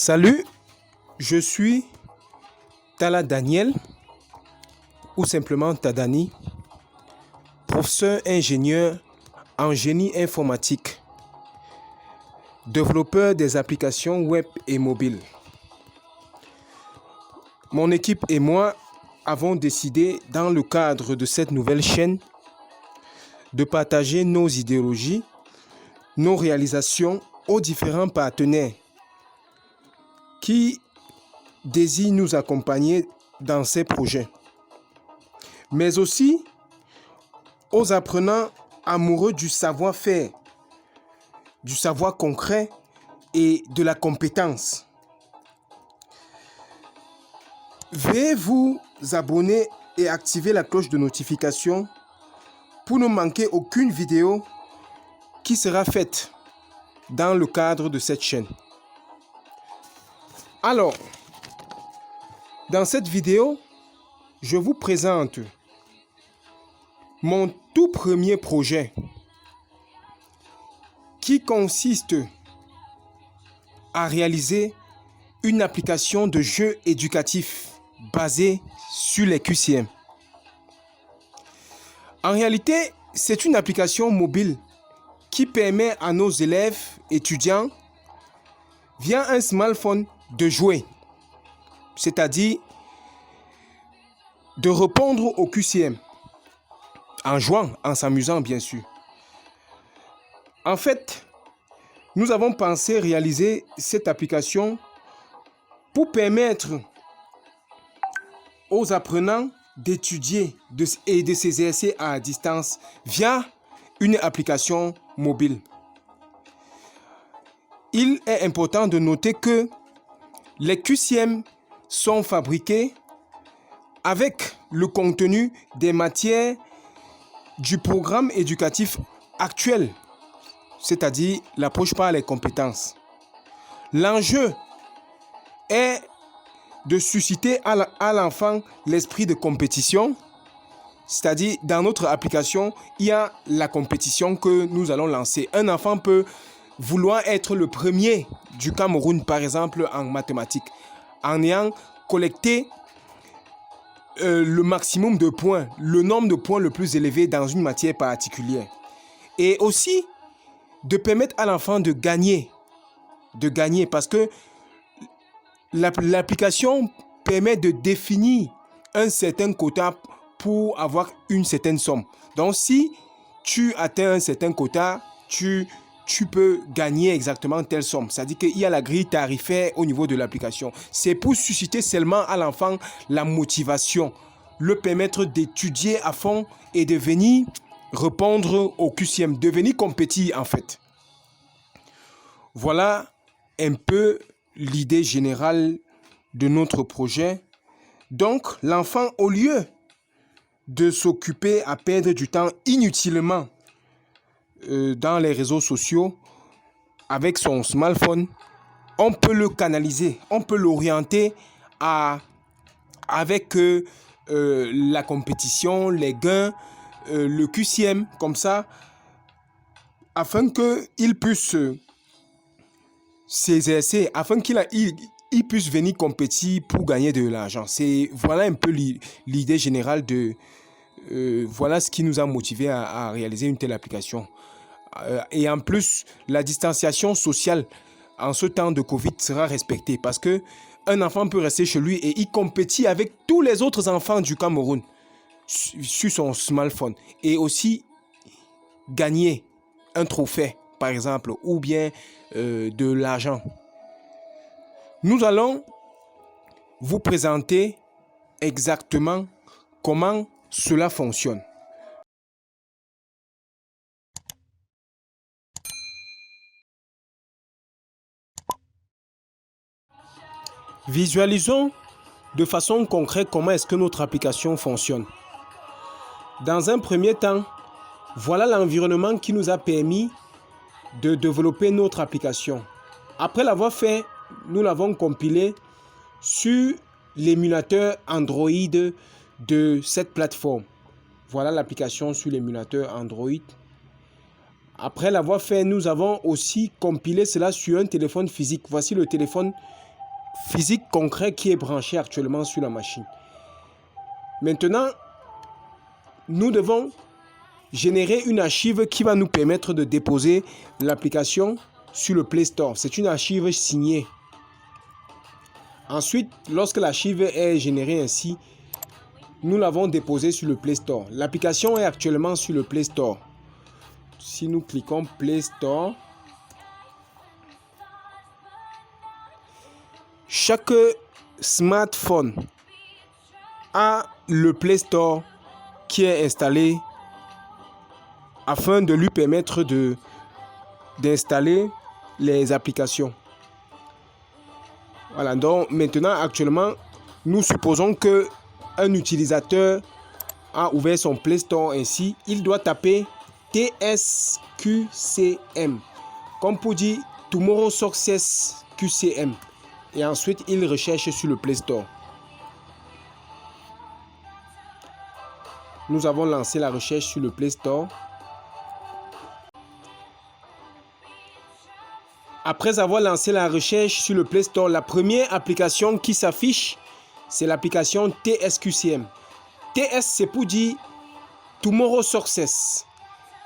Salut, je suis Tala Daniel, ou simplement Tadani, professeur ingénieur en génie informatique, développeur des applications web et mobiles. Mon équipe et moi avons décidé, dans le cadre de cette nouvelle chaîne, de partager nos idéologies, nos réalisations aux différents partenaires qui désirent nous accompagner dans ces projets, mais aussi aux apprenants amoureux du savoir-faire, du savoir concret et de la compétence. Veuillez vous abonner et activer la cloche de notification pour ne manquer aucune vidéo qui sera faite dans le cadre de cette chaîne. Alors, dans cette vidéo, je vous présente mon tout premier projet qui consiste à réaliser une application de jeu éducatif basée sur les QCM. En réalité, c'est une application mobile qui permet à nos élèves étudiants, via un smartphone, de jouer, c'est-à-dire de répondre au QCM, en jouant, en s'amusant bien sûr. En fait, nous avons pensé réaliser cette application pour permettre aux apprenants d'étudier et de s'exercer à distance via une application mobile. Il est important de noter que les QCM sont fabriqués avec le contenu des matières du programme éducatif actuel, c'est-à-dire l'approche par les compétences. L'enjeu est de susciter à l'enfant l'esprit de compétition, c'est-à-dire dans notre application, il y a la compétition que nous allons lancer. Un enfant peut vouloir être le premier du Cameroun, par exemple, en mathématiques, en ayant collecté le maximum de points, le nombre de points le plus élevé dans une matière particulière. Et aussi, de permettre à l'enfant de gagner parce que l'application permet de définir un certain quota pour avoir une certaine somme. Donc, si tu atteins un certain quota, tu peux gagner exactement telle somme. C'est-à-dire qu'il y a la grille tarifaire au niveau de l'application. C'est pour susciter seulement à l'enfant la motivation, le permettre d'étudier à fond et de venir répondre au QCM, de venir compétir en fait. Voilà un peu l'idée générale de notre projet. Donc, l'enfant, au lieu de s'occuper à perdre du temps inutilement dans les réseaux sociaux, avec son smartphone, on peut le canaliser, on peut l'orienter avec la compétition, les gains, le QCM, comme ça, afin qu'il puisse s'exercer, afin qu'il puisse venir compétir pour gagner de l'argent. Voilà un peu l'idée générale de... voilà ce qui nous a motivé à réaliser une telle application. Et en plus, la distanciation sociale en ce temps de Covid sera respectée parce que un enfant peut rester chez lui et il compétit avec tous les autres enfants du Cameroun sur son smartphone et aussi gagner un trophée, par exemple, ou bien de l'argent. Nous allons vous présenter exactement comment cela fonctionne. Visualisons de façon concrète comment est-ce que notre application fonctionne. Dans un premier temps, voilà l'environnement qui nous a permis de développer notre application. Après l'avoir fait, nous l'avons compilé sur l'émulateur Android de cette plateforme. Voilà l'application sur l'émulateur Android. Après l'avoir fait, nous avons aussi compilé cela sur un téléphone physique. Voici le téléphone physique concret qui est branché actuellement sur la machine. Maintenant, nous devons générer une archive qui va nous permettre de déposer l'application sur le Play Store. C'est une archive signée. Ensuite, lorsque l'archive est générée ainsi, nous l'avons déposée sur le Play Store. L'application est actuellement sur le Play Store. Si nous cliquons Play Store, chaque smartphone a le Play Store qui est installé afin de lui permettre d'installer les applications. Voilà, donc maintenant, actuellement, nous supposons que un utilisateur a ouvert son Play Store ainsi, il doit taper TSQCM, comme pour dire Tomorrow Success QCM, et ensuite il recherche sur le Play Store. Nous avons lancé la recherche sur le Play Store. Après avoir lancé la recherche sur le Play Store, la première application qui s'affiche, c'est l'application TSQCM. TS, c'est pour dire Tomorrow Success.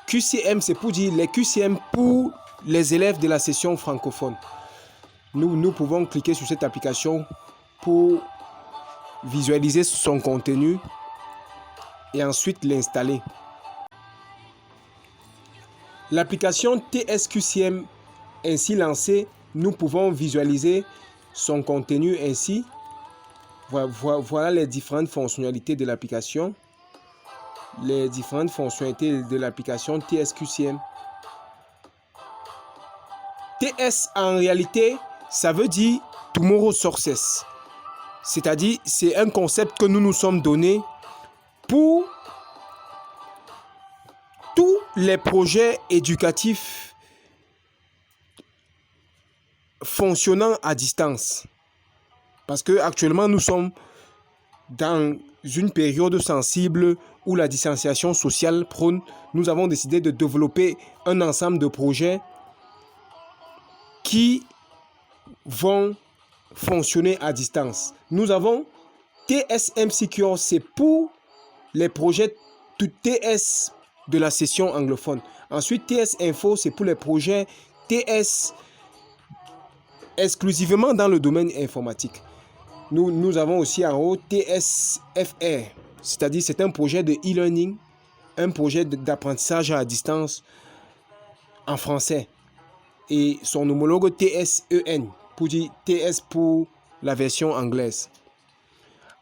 QCM, c'est pour dire les QCM pour les élèves de la session francophone. Nous pouvons cliquer sur cette application pour visualiser son contenu et ensuite l'installer. L'application TSQCM ainsi lancée, nous pouvons visualiser son contenu ainsi. Voilà les différentes fonctionnalités de l'application. Les différentes fonctionnalités de l'application TSQCM. TS en réalité, ça veut dire Tomorrow Success. C'est-à-dire, c'est un concept que nous nous sommes donné pour tous les projets éducatifs fonctionnant à distance. Parce que actuellement nous sommes dans une période sensible où la distanciation sociale prône. Nous avons décidé de développer un ensemble de projets qui vont fonctionner à distance. Nous avons TSMCQ, c'est pour les projets TS de la session anglophone. Ensuite, TS Info, c'est pour les projets TS exclusivement dans le domaine informatique. Nous avons aussi en haut TSFR, c'est-à-dire c'est un projet de e-learning, un projet d'apprentissage à distance en français. Et son homologue TSEN, pour dire TS pour la version anglaise.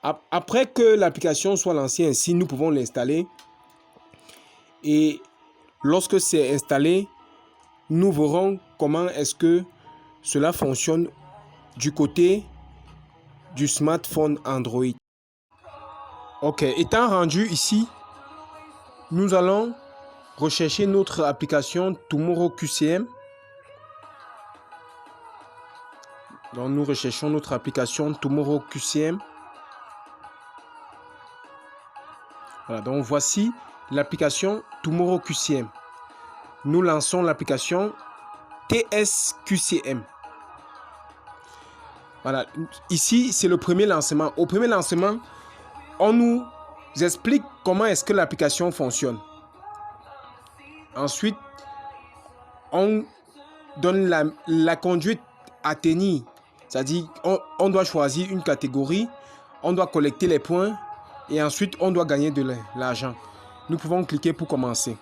Après que l'application soit lancée ainsi, nous pouvons l'installer. Et lorsque c'est installé, nous verrons comment est-ce que cela fonctionne du côté du smartphone Android. Ok, étant rendu ici, nous allons rechercher notre application Tomorrow QCM. Donc nous recherchons notre application Tomorrow QCM. Voilà, donc voici l'application Tomorrow QCM. Nous lançons l'application TSQCM. Voilà, ici c'est le premier lancement. Au premier lancement, on nous explique comment est-ce que l'application fonctionne. Ensuite, on donne la conduite à tenir. C'est-à-dire, on doit choisir une catégorie, on doit collecter les points et ensuite on doit gagner de l'argent. Nous pouvons cliquer pour commencer.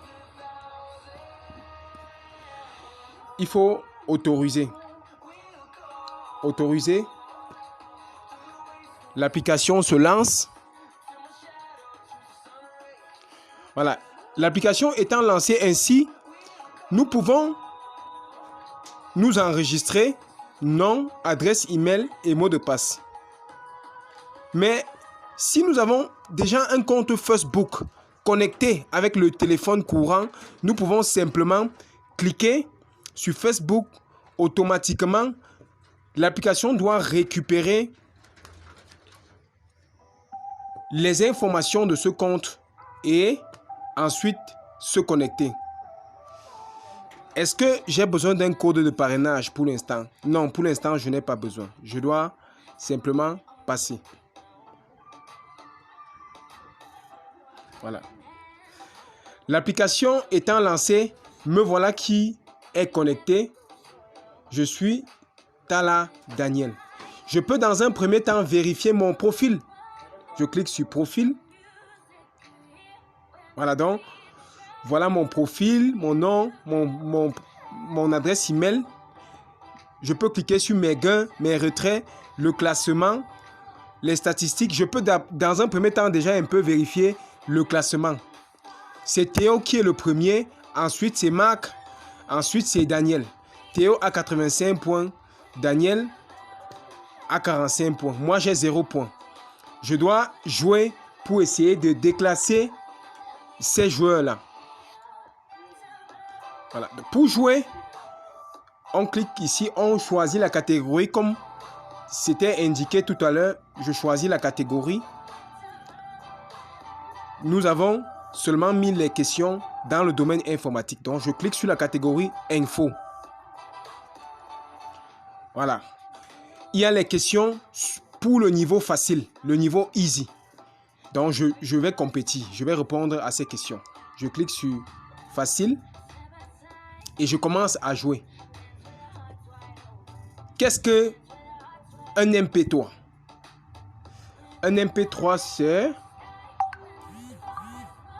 Il faut autoriser. Autoriser. L'application se lance. Voilà. L'application étant lancée ainsi, nous pouvons nous enregistrer, nom, adresse email et mot de passe. Mais si nous avons déjà un compte Facebook connecté avec le téléphone courant, nous pouvons simplement cliquer sur Facebook. Automatiquement, l'application doit récupérer les informations de ce compte et ensuite se connecter. Est-ce que j'ai besoin d'un code de parrainage pour l'instant? Non, pour l'instant, je n'ai pas besoin. Je dois simplement passer. Voilà. L'application étant lancée, me voilà qui est connecté. Je suis Tala Daniel. Je peux dans un premier temps vérifier mon profil. Je clique sur profil. Voilà donc. Voilà mon profil, mon nom, mon adresse email. Je peux cliquer sur mes gains, mes retraits, le classement, les statistiques. Je peux dans un premier temps déjà un peu vérifier le classement. C'est Théo qui est le premier. Ensuite, c'est Marc. Ensuite, c'est Daniel. Théo a 85 points. Daniel a 45 points. Moi, j'ai 0 points. Je dois jouer pour essayer de déclasser ces joueurs-là. Voilà. Pour jouer, on clique ici, on choisit la catégorie comme c'était indiqué tout à l'heure. Je choisis la catégorie. Nous avons seulement mis les questions dans le domaine informatique. Donc, je clique sur la catégorie info. Voilà. Il y a les questions pour le niveau facile, le niveau easy. Donc, je vais compétir. Je vais répondre à ces questions. Je clique sur facile et je commence à jouer. Qu'est-ce que un MP3? Un MP3, c'est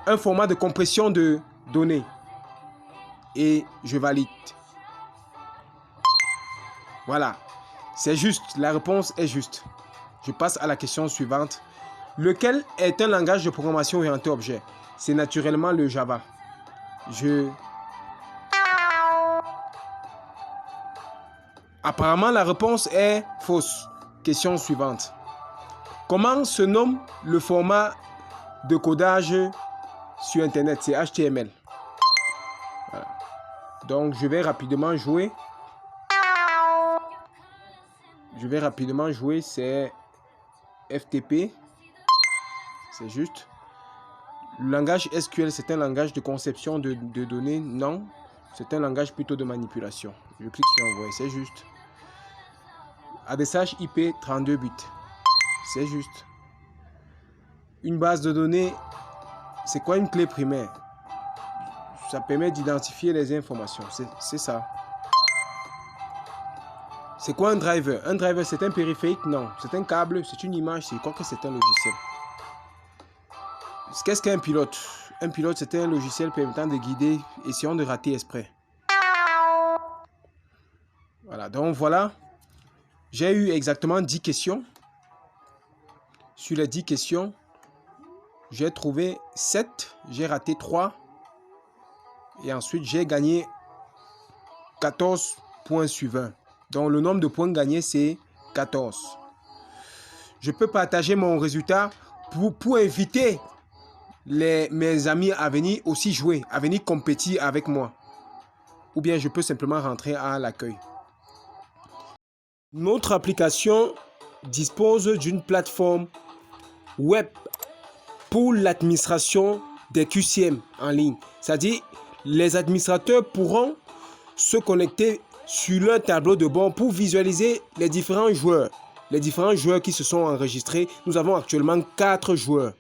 un format de compression de données. Et je valide. Voilà. C'est juste. La réponse est juste. Je passe à la question suivante. Lequel est un langage de programmation orienté objet? C'est naturellement le Java. Apparemment, la réponse est fausse. Question suivante. Comment se nomme le format de codage sur Internet? C'est HTML. Voilà. Donc, je vais rapidement jouer. C'est FTP. C'est juste. Le langage SQL, c'est un langage de conception de données? Non. C'est un langage plutôt de manipulation. Je clique sur envoyer. C'est juste. Adressage IP 32 bits. C'est juste. Une base de données, c'est quoi une clé primaire? Ça permet d'identifier les informations. C'est ça. C'est quoi un driver? Un driver, c'est un périphérique? Non. C'est un câble, c'est une image, c'est quoi que c'est un logiciel. Qu'est-ce qu'un pilote? Un pilote, c'est un logiciel permettant de guider, essayons de rater exprès. Voilà, donc voilà. J'ai eu exactement 10 questions. Sur les 10 questions, j'ai trouvé 7, j'ai raté 3. Et ensuite, j'ai gagné 14 points sur 20. Donc, le nombre de points gagnés, c'est 14. Je peux partager mon résultat pour inviter mes amis à venir aussi jouer, à venir compétir avec moi. Ou bien, je peux simplement rentrer à l'accueil. Notre application dispose d'une plateforme web pour l'administration des QCM en ligne. C'est-à-dire, les administrateurs pourront se connecter sur leur tableau de bord pour visualiser les différents joueurs. Les différents joueurs qui se sont enregistrés. Nous avons actuellement 4 joueurs.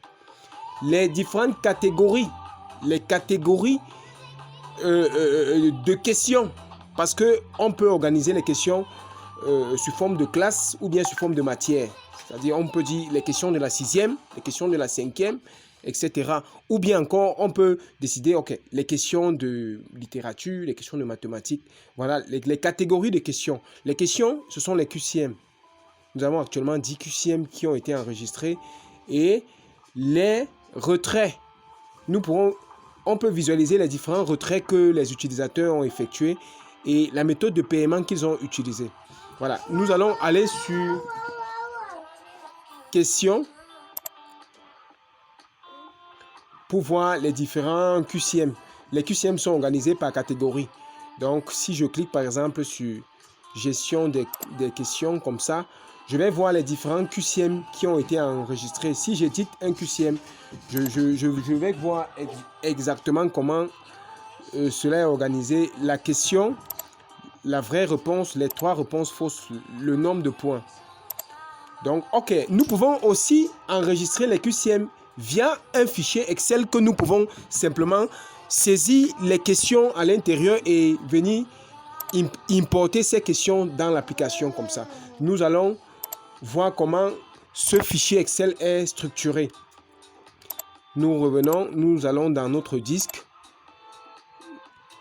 Les différentes catégories. Les catégories de questions. Parce qu'on peut organiser les questions sous forme de classe ou bien sous forme de matière. C'est-à-dire, on peut dire les questions de la 6e, les questions de la 5e, etc. Ou bien encore, on peut décider, ok, les questions de littérature, les questions de mathématiques. Voilà, les catégories de questions. Les questions, ce sont les QCM. Nous avons actuellement 10 QCM qui ont été enregistrés. Et les retraits. On peut visualiser les différents retraits que les utilisateurs ont effectués et la méthode de paiement qu'ils ont utilisée. Voilà, nous allons aller sur questions pour voir les différents QCM. Les QCM sont organisés par catégorie. Donc, si je clique par exemple sur gestion des questions comme ça, je vais voir les différents QCM qui ont été enregistrés. Si j'édite un QCM, je vais voir exactement comment cela est organisé. La question, la vraie réponse, les 3 réponses fausses, le nombre de points. Donc, OK, nous pouvons aussi enregistrer les QCM via un fichier Excel que nous pouvons simplement saisir les questions à l'intérieur et venir importer ces questions dans l'application comme ça. Nous allons voir comment ce fichier Excel est structuré. Nous revenons, nous allons dans notre disque,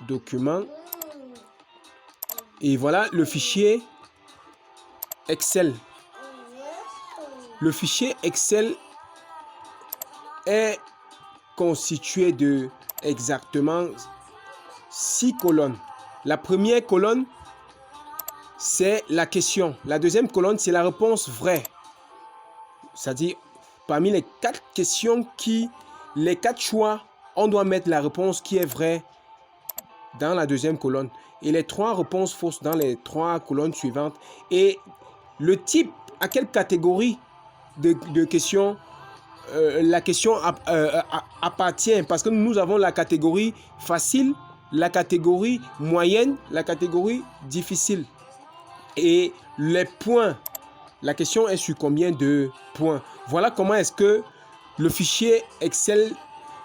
document, et voilà le fichier Excel. Le fichier Excel est constitué de exactement 6 colonnes. La première colonne, c'est la question. La deuxième colonne, c'est la réponse vraie. C'est-à-dire, parmi les 4 questions les 4 choix, on doit mettre la réponse qui est vraie dans la deuxième colonne. Et les 3 réponses fausses dans les 3 colonnes suivantes. Et le type, à quelle catégorie de questions la question appartient, parce que nous avons la catégorie facile, la catégorie moyenne, la catégorie difficile. Et les points, la question est sur combien de points. Voilà comment est-ce que le fichier Excel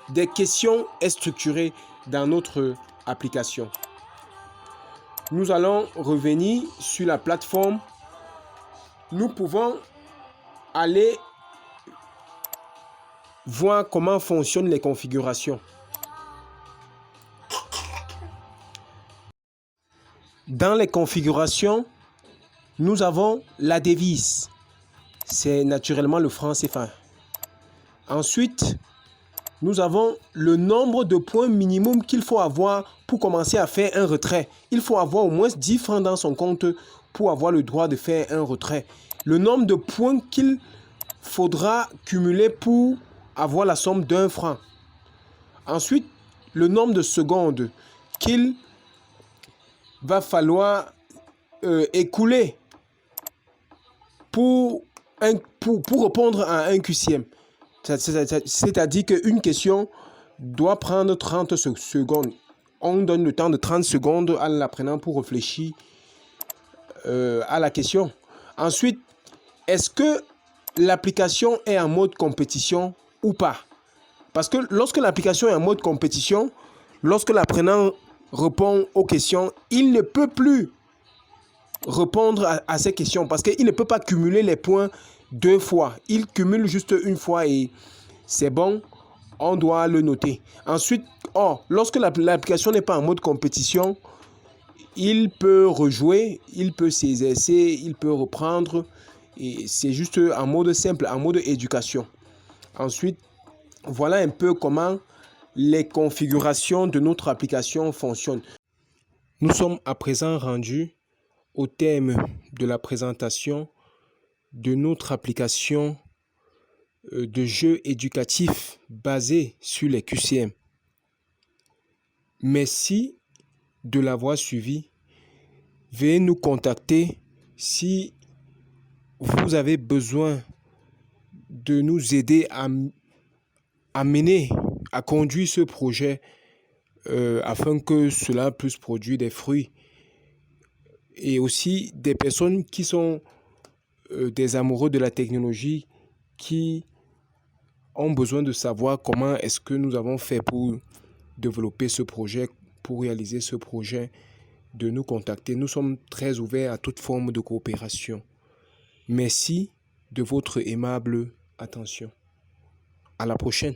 des questions est structuré dans notre application. Nous allons revenir sur la plateforme. Nous pouvons aller voir comment fonctionnent les configurations. Dans les configurations, nous avons la devise. C'est naturellement le franc CFA. Ensuite, nous avons le nombre de points minimum qu'il faut avoir pour commencer à faire un retrait. Il faut avoir au moins 10 francs dans son compte pour avoir le droit de faire un retrait. Le nombre de points qu'il faudra cumuler pour avoir la somme d'1 franc. Ensuite, le nombre de secondes qu'il va falloir écouler pour répondre à un QCM. C'est-à-dire qu'une question doit prendre 30 secondes. On donne le temps de 30 secondes à l'apprenant pour réfléchir à la question. Ensuite, est-ce que l'application est en mode compétition ou pas? Parce que lorsque l'application est en mode compétition, lorsque l'apprenant répond aux questions, il ne peut plus répondre à ces questions parce qu'il ne peut pas cumuler les points 2 fois. Il cumule juste une fois et c'est bon, on doit le noter. Ensuite, lorsque l'application n'est pas en mode compétition, il peut rejouer, il peut s'exercer, il peut reprendre. Et c'est juste en mode simple, en mode éducation. Ensuite, voilà un peu comment les configurations de notre application fonctionnent. Nous sommes à présent rendus au thème de la présentation de notre application de jeu éducatif basé sur les QCM. Merci de l'avoir suivi. Veuillez nous contacter si vous avez besoin de nous aider à mener, à conduire ce projet afin que cela puisse produire des fruits. Et aussi des personnes qui sont des amoureux de la technologie qui ont besoin de savoir comment est-ce que nous avons fait pour développer ce projet, pour réaliser ce projet, de nous contacter. Nous sommes très ouverts à toute forme de coopération. Merci de votre aimable attention. À la prochaine.